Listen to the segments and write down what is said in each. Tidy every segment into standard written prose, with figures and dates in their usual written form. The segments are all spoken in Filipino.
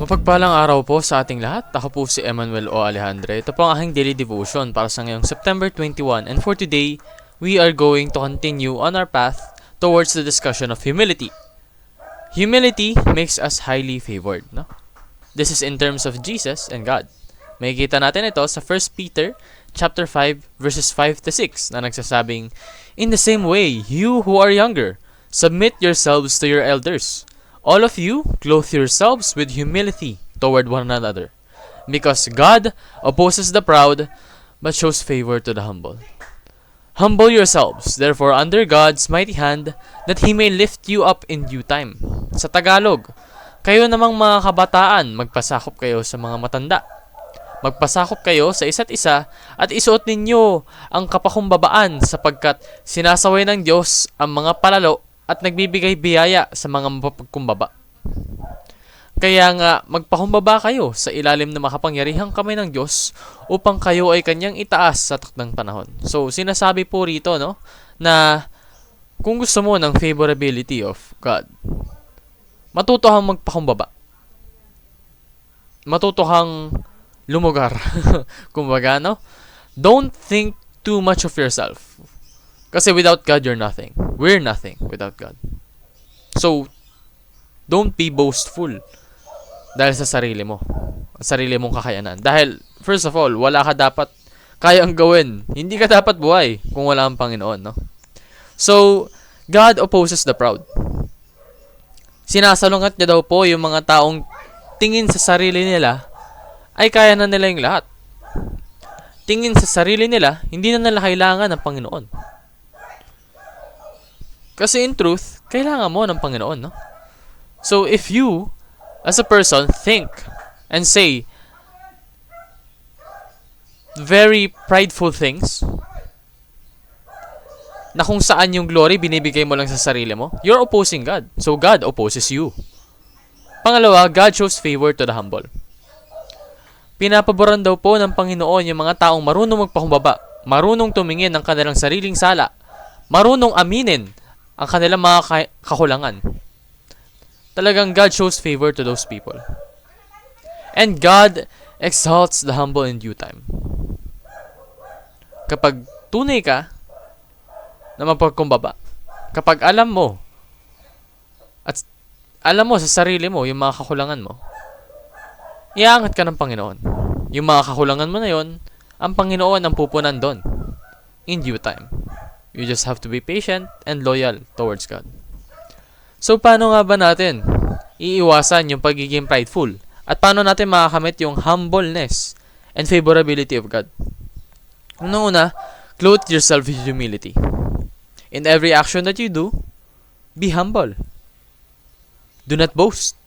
Mapagpalang araw po sa ating lahat. Ako po si Emmanuel O. Alejandre. Ito po ang aking daily devotion para sa ngayong September 21. And for today, we are going to continue on our path towards the discussion of humility. Humility makes us highly favored. No? This is in terms of Jesus and God. Makikita natin ito sa 1 Peter chapter 5 verses 5 to 6 na nagsasabing, "In the same way, you who are younger, submit yourselves to your elders. All of you, clothe yourselves with humility toward one another, because God opposes the proud, but shows favor to the humble. Humble yourselves, therefore, under God's mighty hand, that He may lift you up in due time." Sa Tagalog, kayo namang mga kabataan, magpasakop kayo sa mga matanda. Magpasakop kayo sa isa't isa at isuot ninyo ang kapakumbabaan sapagkat sinasaway ng Diyos ang mga palalo at nagbibigay biyaya sa mga mapagkumbaba. Kaya nga, magpakumbaba kayo sa ilalim ng makapangyarihang kamay ng Diyos upang kayo ay kanyang itaas sa takdang panahon. So, sinasabi po rito, no, na kung gusto mo ng favorability of God, matuto kang magpakumbaba. Matuto kang lumugar. Kumbaga, no? Don't think too much of yourself. Kasi without God, you're nothing. We're nothing without God. So, don't be boastful dahil sa sarili mo. Sarili mong kakayanan. Dahil, first of all, wala ka dapat kayang gawin. Hindi ka dapat buhay kung wala ang Panginoon, no? So, God opposes the proud. Sinasalungat niya daw po yung mga taong tingin sa sarili nila ay kaya na nila yung lahat. Tingin sa sarili nila, hindi na nila kailangan ng Panginoon. Kasi in truth, kailangan mo ng Panginoon, no? So if you, as a person, think and say very prideful things na kung saan yung glory binibigay mo lang sa sarili mo, you're opposing God. So God opposes you. Pangalawa, God shows favor to the humble. Pinapaboran daw po ng Panginoon yung mga taong marunong magpakumbaba, marunong tumingin ng kanilang sariling sala, marunong aminin ang kanilang mga kakulangan. Talagang God shows favor to those people. And God exalts the humble in due time. Kapag tunay ka na mapagkumbaba, kapag alam mo at alam mo sa sarili mo yung mga kakulangan mo, iaangat ka ng Panginoon. Yung mga kakulangan mo na yon, ang Panginoon ang pupunan doon in due time. You just have to be patient and loyal towards God. So, paano nga ba natin iiwasan yung pagiging prideful? At paano natin makakamit yung humbleness and favorability of God? Una, clothe yourself with humility. In every action that you do, be humble. Do not boast.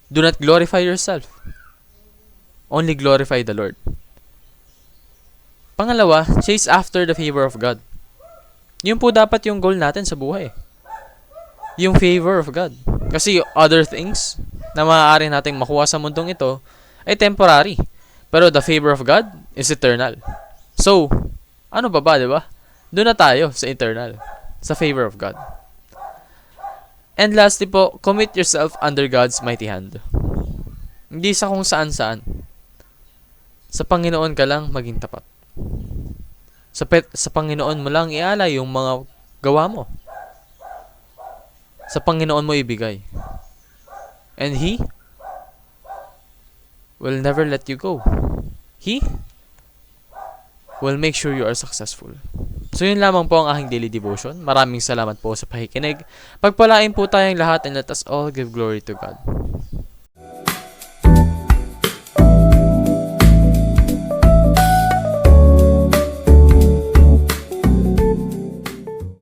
Do not glorify yourself. Only glorify the Lord. Pangalawa, chase after the favor of God. Yun po dapat yung goal natin sa buhay. Yung favor of God. Kasi other things na maaari nating makuha sa mundong ito ay temporary. Pero the favor of God is eternal. So, ano ba, di ba? Doon na tayo sa eternal. Sa favor of God. And lastly po, commit yourself under God's mighty hand. Hindi sa kung saan-saan. Sa Panginoon ka lang maging tapat. Sa Panginoon mo lang ialay yung mga gawa mo. Sa Panginoon mo ibigay. And He will never let you go. He will make sure you are successful. So yun lamang po ang aking daily devotion. Maraming salamat po sa pakikinig. Pagpalain po tayong lahat and let us all give glory to God.